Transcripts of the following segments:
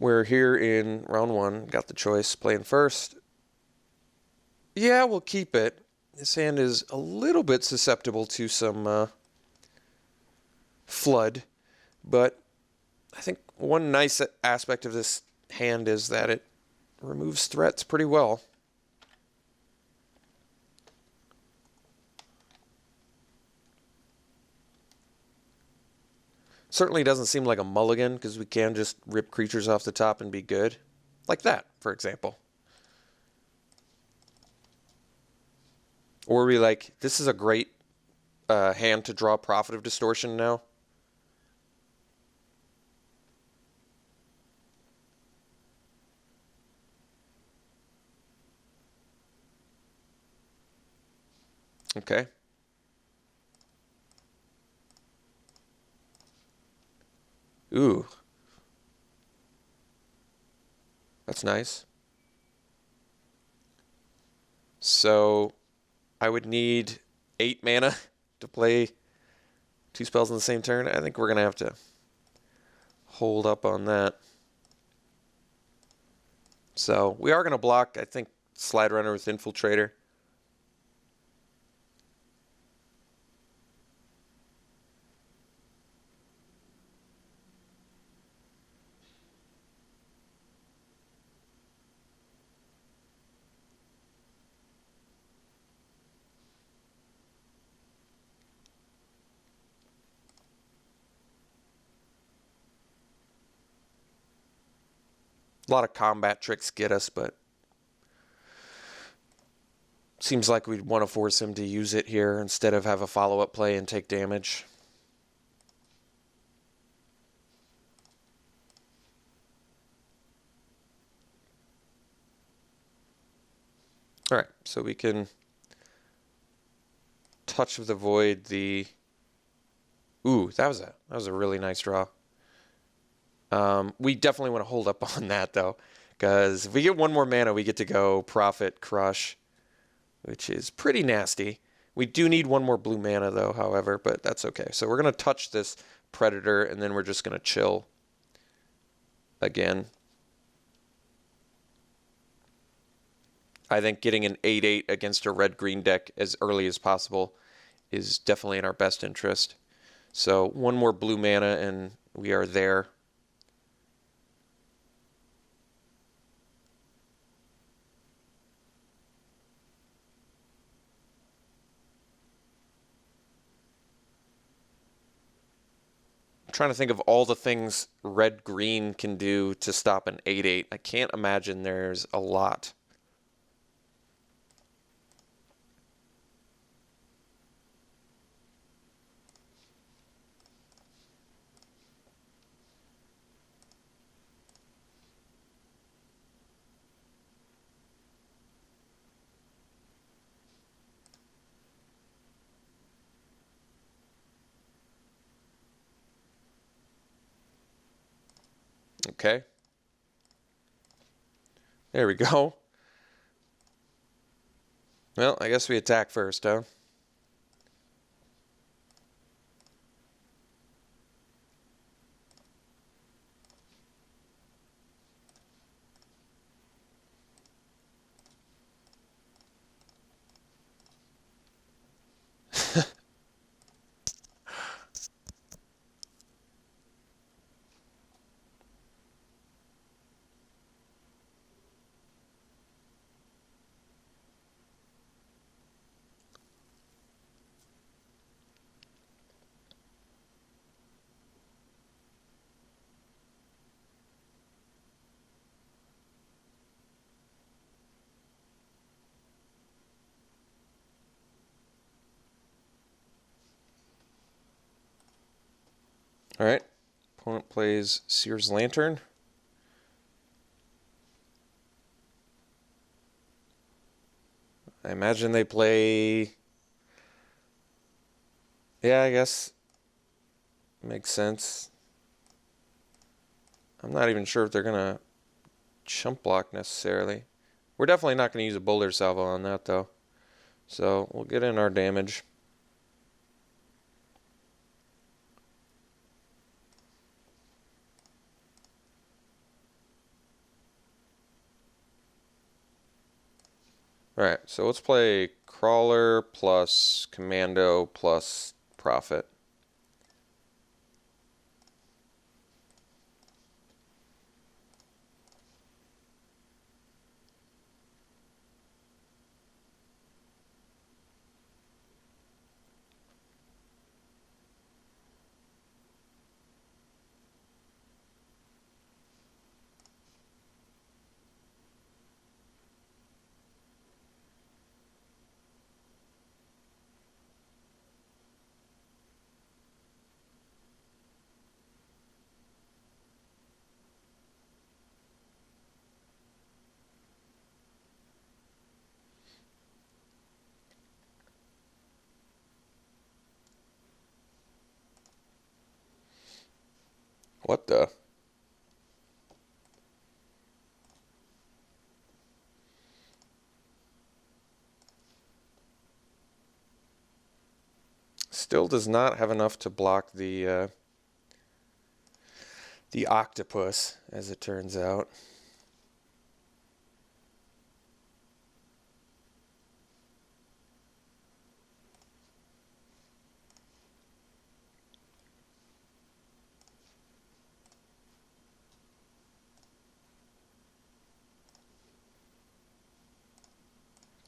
We're here in round one, got the choice, playing first. Yeah, we'll keep it. This hand is a little bit susceptible to some flood, but I think one nice aspect of this hand is that it removes threats pretty well. Certainly doesn't seem like a mulligan, because we can just rip creatures off the top and be good. Like that, for example. Or we like, this is a great hand to draw Prophet of Distortion now. Okay. Ooh. That's nice. So I would need 8 mana to play 2 spells in the same turn. I think we're going to have to hold up on that. So we are going to block, I think, Slide Runner with Infiltrator. A lot of combat tricks get us, but seems like we'd want to force him to use it here instead of have a follow-up play and take damage. All right, so we can Touch of the Void the... Ooh, that was a really nice draw. We definitely want to hold up on that, though, because if we get one more mana, we get to go Prophet, Crush, which is pretty nasty. We do need one more blue mana, though, however, but that's okay. So we're going to touch this Predator, and then we're just going to chill again. I think getting an 8/8 against a red-green deck as early as possible is definitely in our best interest. So one more blue mana, and we are there. I'm trying to think of all the things red-green can do to stop an 8/8. I can't imagine there's a lot. Okay. There we go. Well, I guess we attack first, huh? All right. Opponent plays Seer's Lantern. I imagine they play... Yeah, I guess. Makes sense. I'm not even sure if they're going to chump block necessarily. We're definitely not going to use a Boulder Salvo on that, though. So we'll get in our damage. Alright, so let's play Crawler plus Commando plus Prophet. What the? Still does not have enough to block the octopus, as it turns out.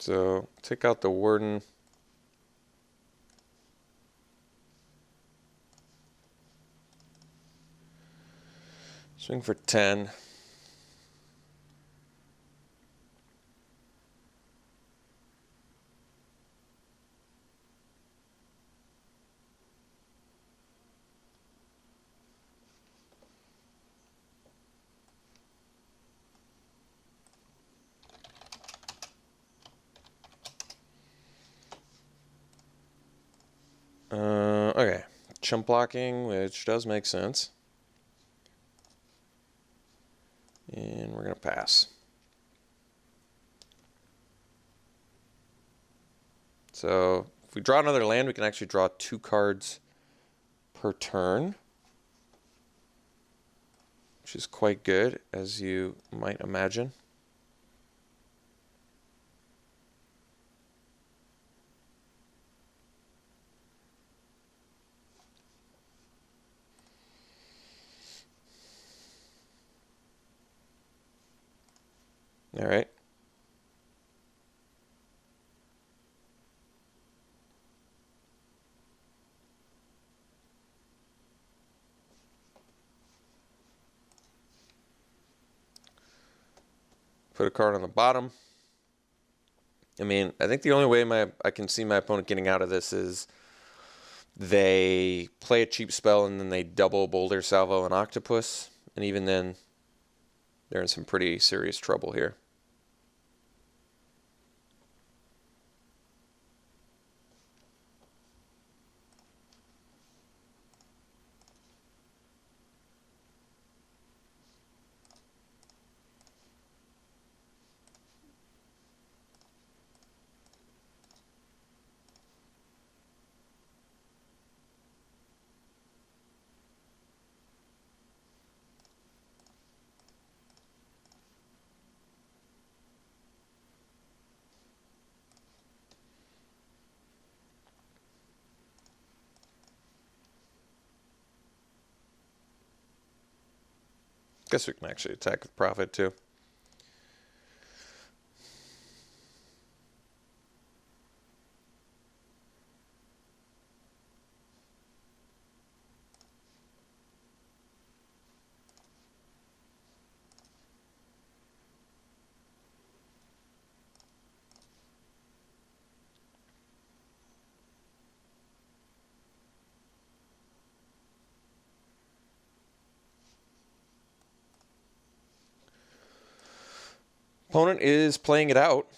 So take out the warden. Swing for 10. Okay, chump blocking, which does make sense. And we're going to pass. So if we draw another land, we can actually draw 2 cards per turn, which is quite good, as you might imagine. All right. Put a card on the bottom. I mean, I think the only way I can see my opponent getting out of this is they play a cheap spell and then they double Boulder Salvo and Octopus. And even then, they're in some pretty serious trouble here. Guess we can actually attack with Prophet too. Opponent is playing it out,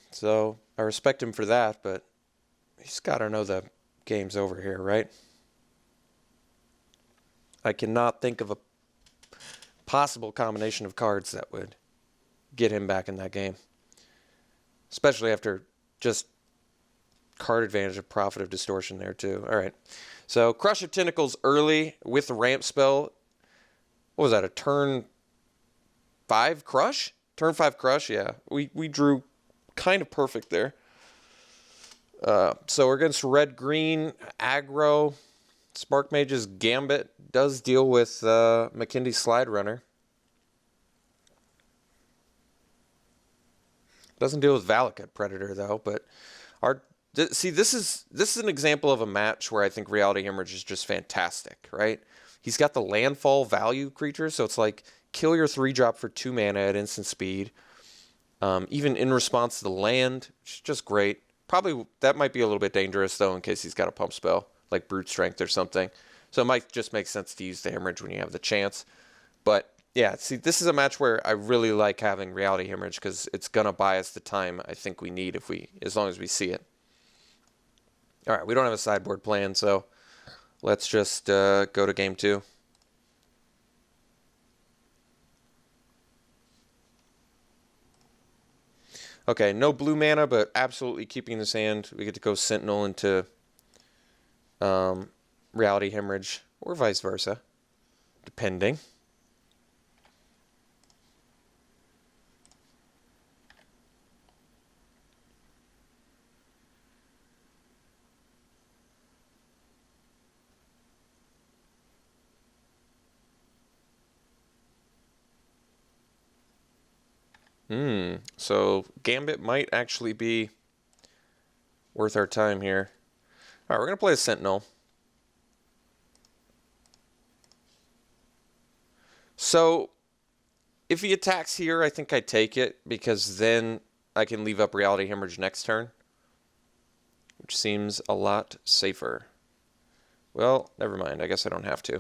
so I respect him for that, but he's got to know the game's over here, right? I cannot think of a possible combination of cards that would get him back in that game, especially after just card advantage of Prophet of Distortion there too. All right, so Crush of Tentacles early with the ramp spell. What was that, a turn 5 crush? Turn 5 crush, yeah. We drew kind of perfect there. So we're against red-green, aggro. Spark Mage's Gambit does deal with McKindy's Slide Runner. Doesn't deal with Valakut Predator though, but see, this is an example of a match where I think Reality Hemorrhage is just fantastic, right? He's got the landfall value creature, so it's like kill your 3-drop for 2 mana at instant speed. Even in response to the land, which is just great. Probably that might be a little bit dangerous though, in case he's got a pump spell like Brute Strength or something. So it might just make sense to use the Hemorrhage when you have the chance. But yeah, see, this is a match where I really like having Reality Hemorrhage because it's gonna buy us the time I think we need as long as we see it. All right, we don't have a sideboard plan, so let's just go to game 2. Okay, no blue mana, but absolutely keeping this hand. We get to go Sentinel into Reality Hemorrhage, or vice versa, depending. So Gambit might actually be worth our time here. All right, we're going to play a Sentinel. So if he attacks here, I think I take it because then I can leave up Reality Hemorrhage next turn, which seems a lot safer. Well, never mind. I guess I don't have to.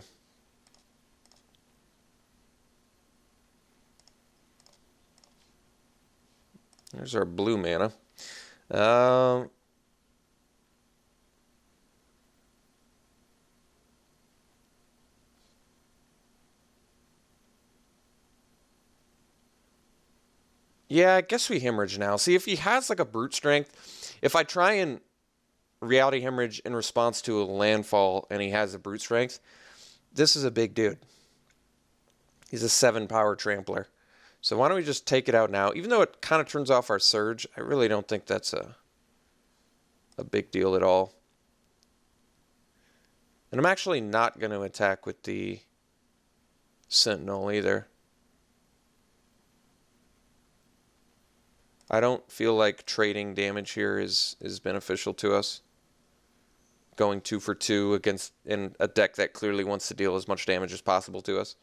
There's our blue mana. Yeah, I guess we Hemorrhage now. See, if he has like a Brute Strength, if I try and Reality Hemorrhage in response to a landfall and he has a Brute Strength, this is a big dude. He's a 7-power Trampler. So why don't we just take it out now? Even though it kind of turns off our Surge, I really don't think that's a big deal at all. And I'm actually not going to attack with the Sentinel either. I don't feel like trading damage here is beneficial to us. Going 2 for 2 against in a deck that clearly wants to deal as much damage as possible to us.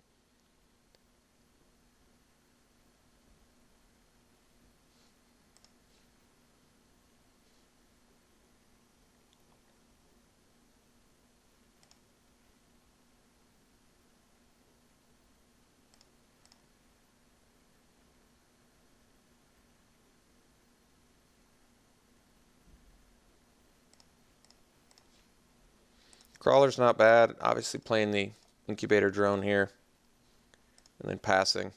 Crawler's not bad. Obviously playing the Incubator Drone here. And then passing.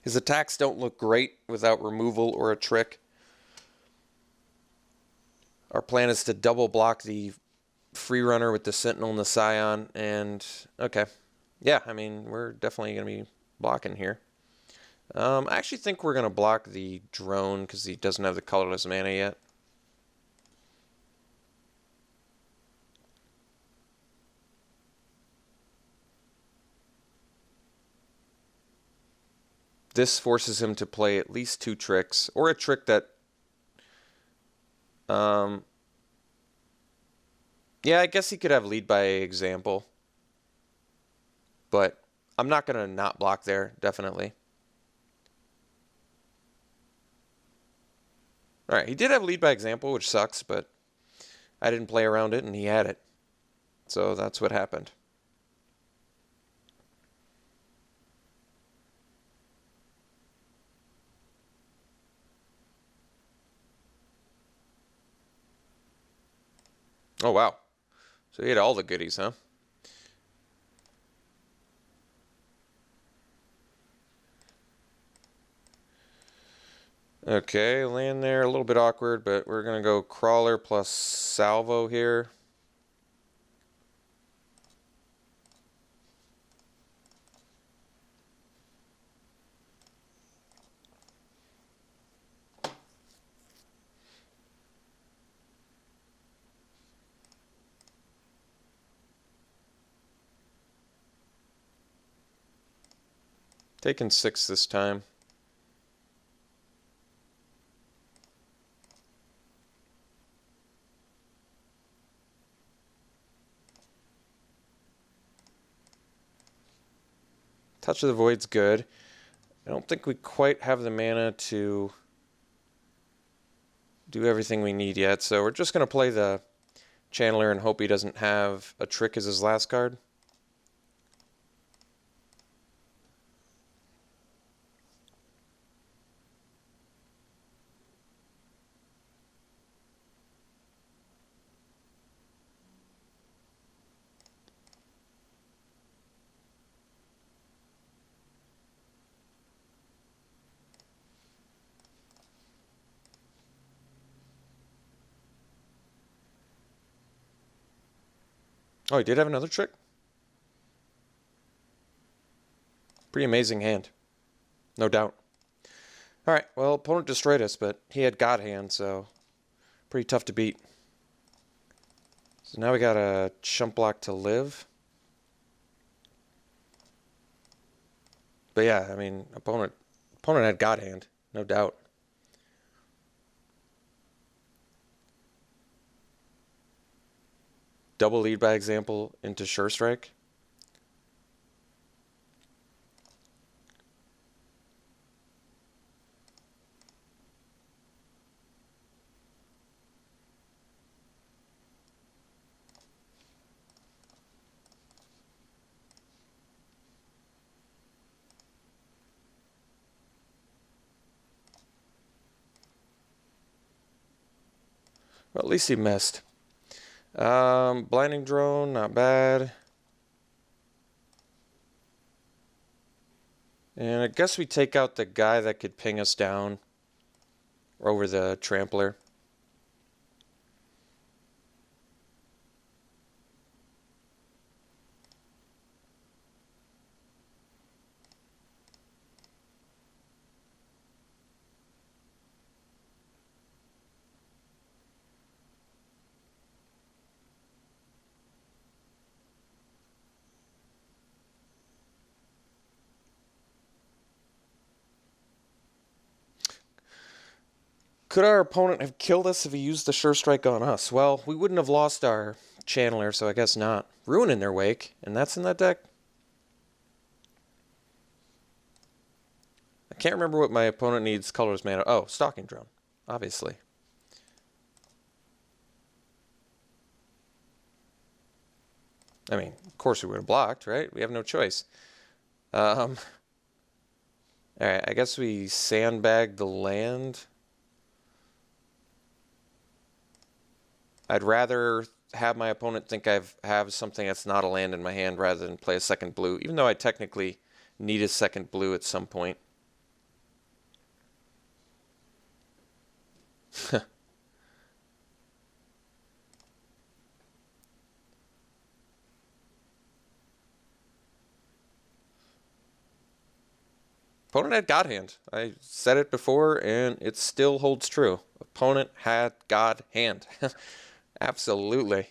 His attacks don't look great without removal or a trick. Our plan is to double block the free runner with the Sentinel and the Scion. And, okay. Yeah, I mean, we're definitely going to be blocking here. I actually think we're going to block the drone because he doesn't have the colorless mana yet. This forces him to play at least 2 tricks, or a trick that, yeah, I guess he could have lead by example, but I'm not going to not block there, definitely. All right, he did have lead by example, which sucks, but I didn't play around it, and he had it. So that's what happened. Oh, wow. So he had all the goodies, huh? Okay, land there, a little bit awkward, but we're going to go crawler plus salvo here. Taking 6 this time. Touch of the Void's good. I don't think we quite have the mana to do everything we need yet, so we're just going to play the Channeler and hope he doesn't have a trick as his last card. Oh, he did have another trick? Pretty amazing hand. No doubt. Alright, well, opponent destroyed us, but he had God Hand, so pretty tough to beat. So now we got a chump block to live. But yeah, I mean, opponent had God Hand, no doubt. Double lead by example into Sure Strike. Well, at least he missed. Blinding Drone, not bad. And I guess we take out the guy that could ping us down over the Trampler. Could our opponent have killed us if he used the Sure Strike on us? Well, we wouldn't have lost our Channeler, so I guess not. Ruin in their wake, and that's in that deck? I can't remember what my opponent needs colorless mana. Oh, Stalking Drone, obviously. I mean, of course we would have blocked, right? We have no choice. Alright, I guess we sandbag the land. I'd rather have my opponent think have something that's not a land in my hand rather than play a second blue, even though I technically need a second blue at some point. Opponent had God Hand. I said it before, and it still holds true. Opponent had God Hand. Absolutely.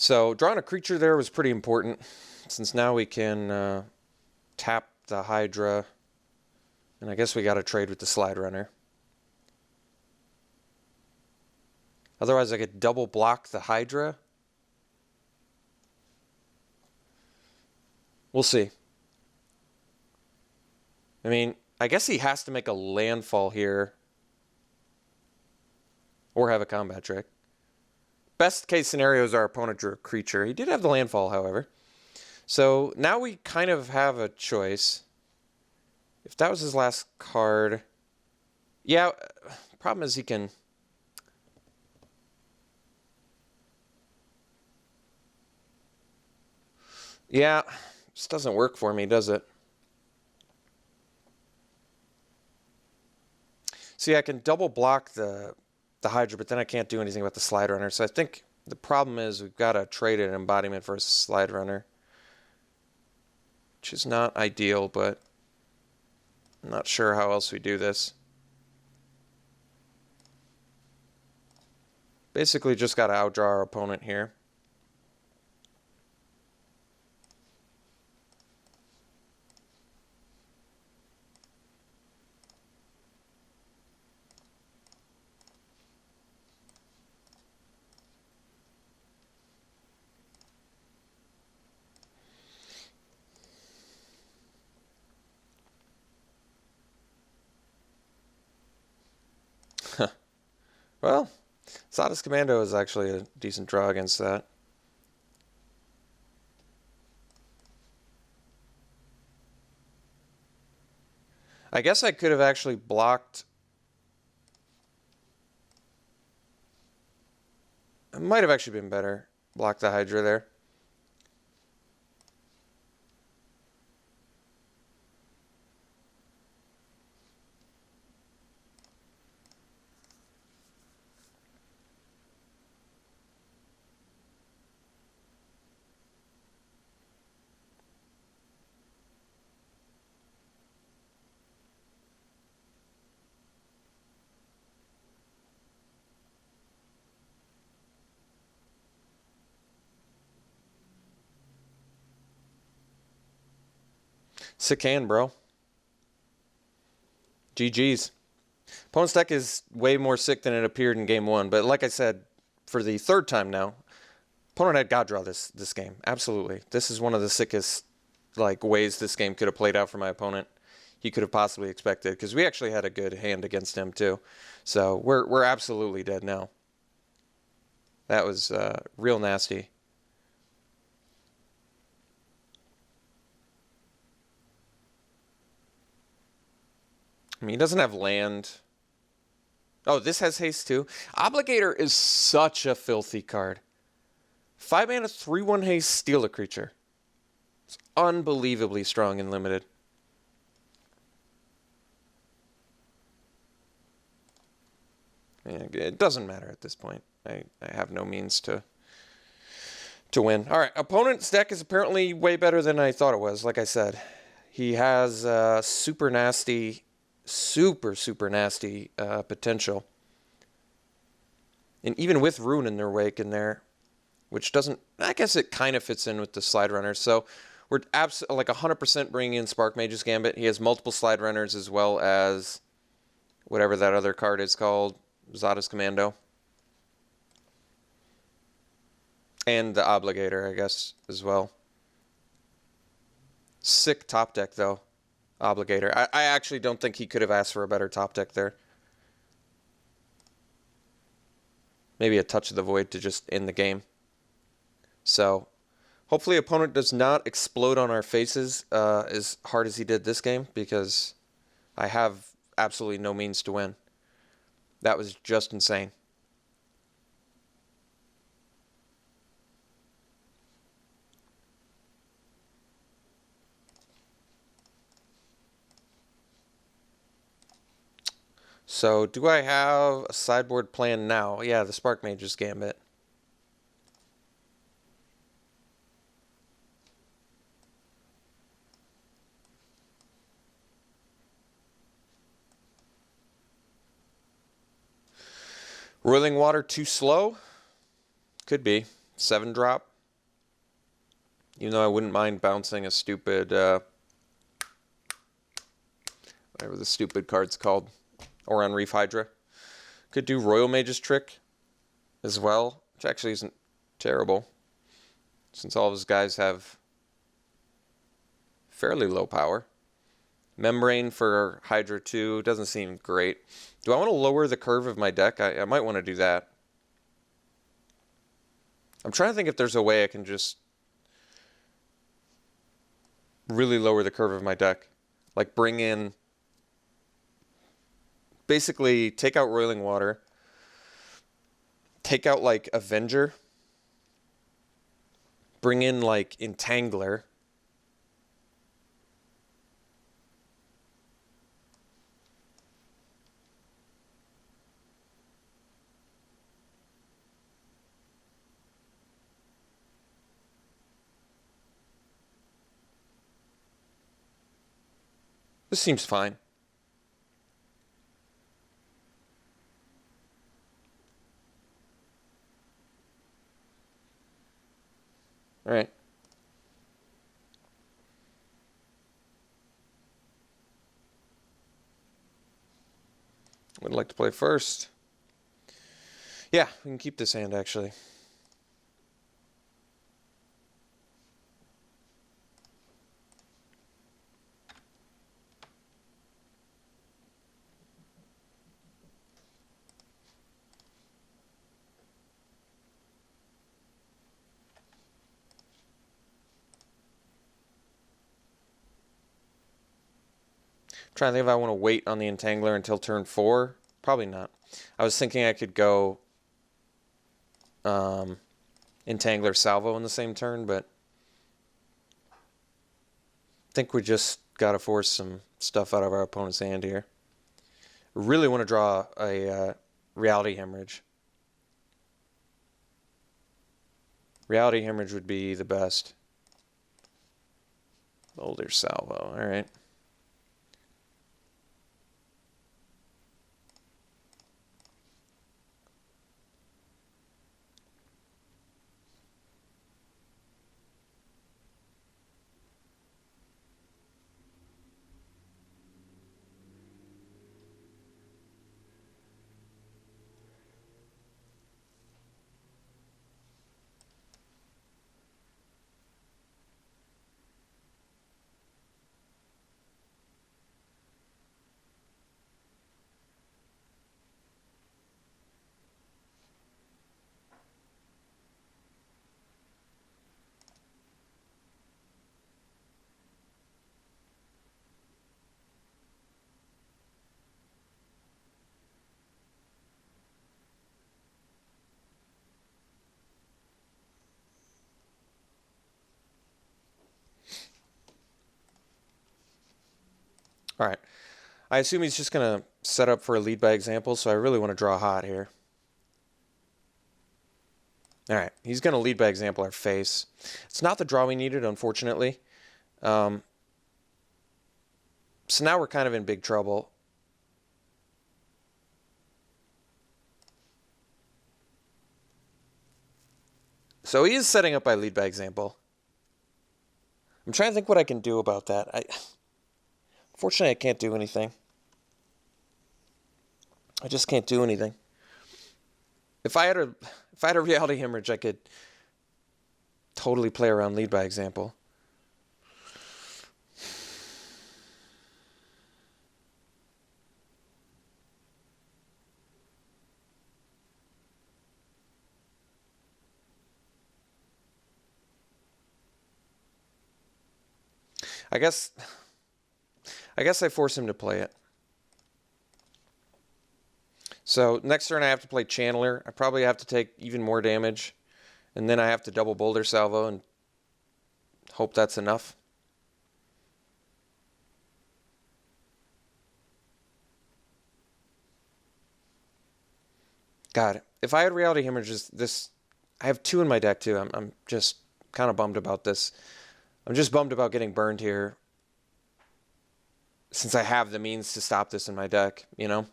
So drawing a creature there was pretty important, since now we can tap the Hydra, and I guess we got to trade with the Slide Runner. Otherwise, I could double block the Hydra. We'll see. I mean, I guess he has to make a landfall here, or have a combat trick. Best case scenario is our opponent drew a creature. He did have the landfall, however. So now we kind of have a choice. If that was his last card... Yeah, problem is he can... Yeah, this doesn't work for me, does it? See, I can double block the Hydra, but then I can't do anything about the Slide Runner. So I think the problem is we've got to trade an embodiment for a Slide Runner, which is not ideal, but I'm not sure how else we do this. Basically just got to outdraw our opponent here. Well, Zada's Commando is actually a decent draw against that. I guess I could have actually blocked... It might have actually been better. Block the Hydra there. Sick hand, bro. GG's. Opponent's deck is way more sick than it appeared in game one, but like I said, for the third time now, opponent had God draw this game. Absolutely. This is one of the sickest ways this game could have played out for my opponent. He could have possibly expected, because we actually had a good hand against him too. So we're absolutely dead now. That was real nasty. I mean, he doesn't have land. Oh, this has haste too. Obligator is such a filthy card. 5 mana, 3/1 haste, steal a creature. It's unbelievably strong and limited. It doesn't matter at this point. I have no means to win. All right, opponent's deck is apparently way better than I thought it was. Like I said, he has super nasty, super nasty potential. And even with Rune in their wake in there, which doesn't, I guess it kind of fits in with the Slide Runners. So we're like 100% bringing in Spark Mage's Gambit. He has multiple Slide Runners as well as whatever that other card is called, Zada's Commando. And the Obligator, I guess, as well. Sick top deck, though. Obligator. I actually don't think he could have asked for a better top deck there. Maybe a Touch of the Void to just end the game. So, hopefully opponent does not explode on our faces as hard as he did this game, because I have absolutely no means to win. That was just insane. So, do I have a sideboard plan now? Yeah, the Spark Mage's Gambit. Roiling Water too slow? Could be. 7-drop. Even though I wouldn't mind bouncing a stupid, whatever the stupid card's called, Oran Reef Hydra. Could do Royal Mage's Trick as well, which actually isn't terrible, since all of his guys have fairly low power. Membrane for Hydra 2 doesn't seem great. Do I want to lower the curve of my deck? I might want to do that. I'm trying to think if there's a way I can just really lower the curve of my deck. Like bring in, basically take out Roiling Water, take out like Avenger, bring in like Entangler, this seems fine. All right. Would like to play first. Yeah, we can keep this hand actually. Trying to think if I want to wait on the Entangler until turn 4. Probably not. I was thinking I could go Entangler Salvo in the same turn, but I think we just got to force some stuff out of our opponent's hand here. Really want to draw a Reality Hemorrhage. Reality Hemorrhage would be the best. Boulder Salvo, alright. All right. I assume he's just going to set up for a lead by example, so I really want to draw hot here. All right. He's going to lead by example our face. It's not the draw we needed, unfortunately. So now we're kind of in big trouble. So he is setting up by lead by example. I'm trying to think what I can do about that. Unfortunately, I can't do anything. I just can't do anything. If I had a Reality Hemorrhage, I could totally play around lead by example. I guess I force him to play it. So next turn I have to play Channeler. I probably have to take even more damage. And then I have to double Boulder Salvo and hope that's enough. God, if I had Reality Hemorrhages, I have 2 in my deck too. I'm just kind of bummed about this. I'm just bummed about getting burned here, since I have the means to stop this in my deck, you know?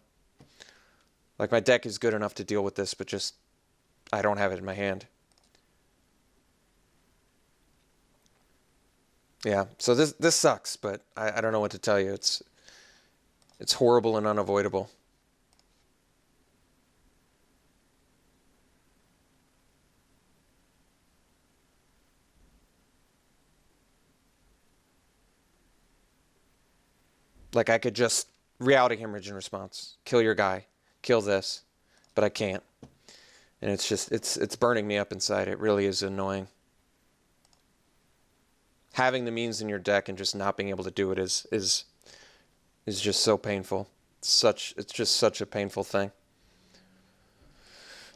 Like, my deck is good enough to deal with this, but just, I don't have it in my hand. Yeah, so this sucks, but I don't know what to tell you. It's horrible and unavoidable. Like I could just reality hemorrhage in response, kill your guy, kill this, but I can't. And it's just it's burning me up inside. It really is annoying. Having the means in your deck and just not being able to do it is just so painful. It's just such a painful thing.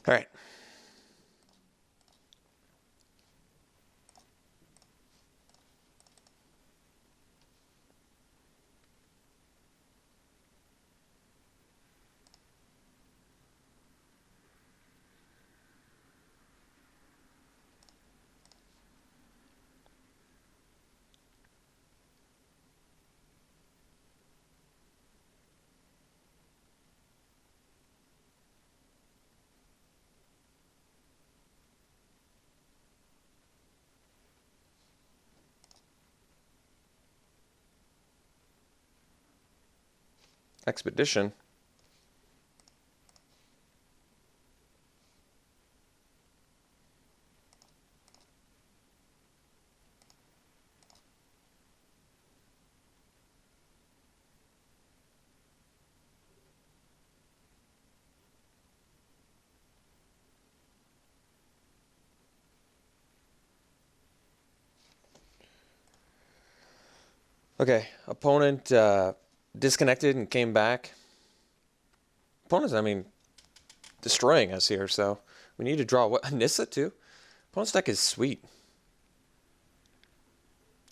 All right. Expedition. Okay, opponent disconnected and came back. Opponent's, I mean, destroying us here, so we need to draw what Nissa too. Opponent's deck is sweet.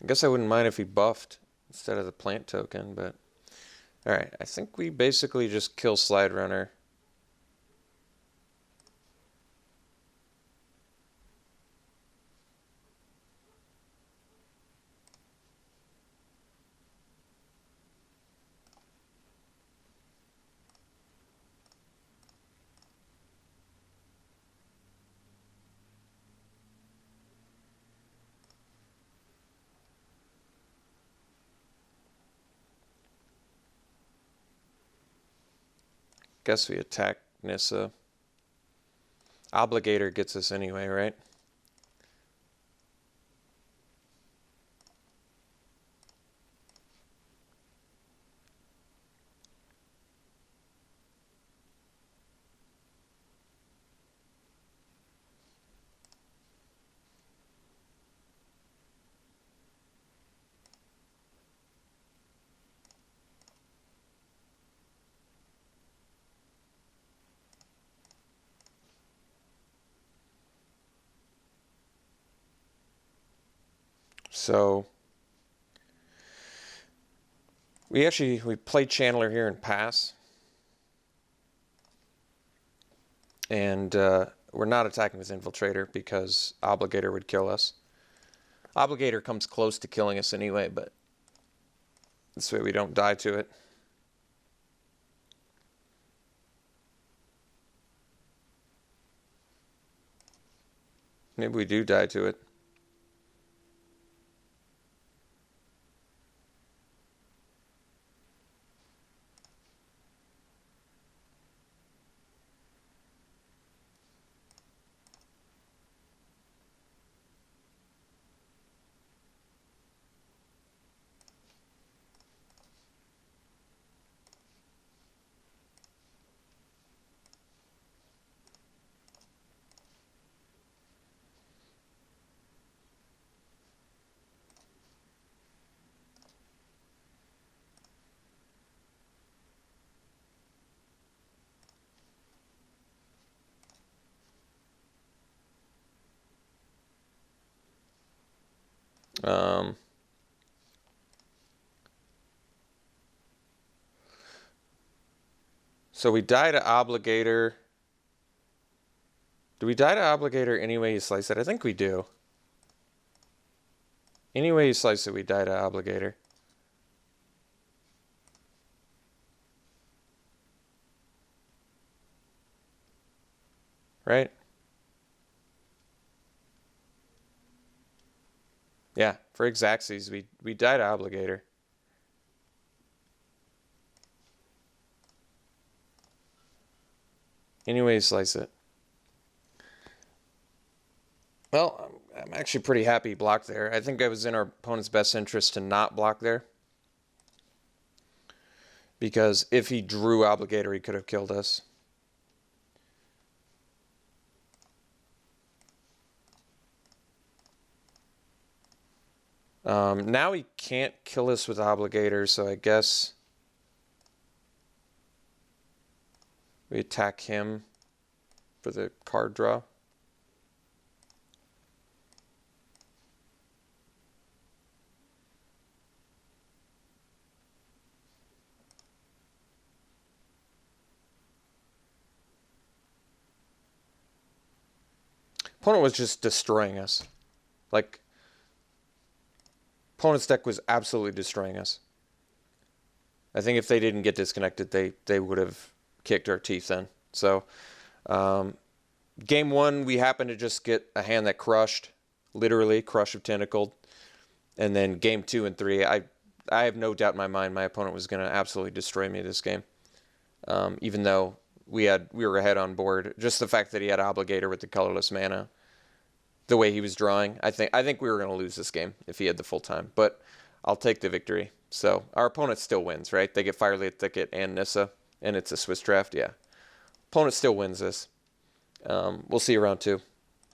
I guess I wouldn't mind if he buffed instead of the plant token, but alright, I think we basically just kill Slide Runner. Guess we attack Nissa. Obligator gets us anyway, right? So we played Chandler here and pass. And we're not attacking with Infiltrator because Obligator would kill us. Obligator comes close to killing us anyway, but this way we don't die to it. Maybe we do die to it. Um, so we die to Obligator. Do we die to Obligator any way you slice it? I think we do. Any way you slice it, we die to Obligator. Right? Yeah, for Xaxes, we died Obligator. Anyway, slice it. Well, I'm actually pretty happy he blocked there. I think it was in our opponent's best interest to not block there. Because if he drew Obligator, he could have killed us. Now he can't kill us with Obligator, so I guess we attack him for the card draw. Opponent was just destroying us. Like, opponent's deck was absolutely destroying us. I think if they didn't get disconnected, they would have kicked our teeth then. So, game one, we happened to just get a hand that crushed, literally crush of tentacled. And then game 2 and 3, I have no doubt in my mind my opponent was going to absolutely destroy me this game. Even though we were ahead on board. Just the fact that he had Obligator with the colorless mana, the way he was drawing, I think we were going to lose this game if he had the full time. But I'll take the victory. So our opponent still wins, right? They get Firelight Thicket and Nissa, and it's a Swiss draft. Yeah, opponent still wins this. We'll see you round 2.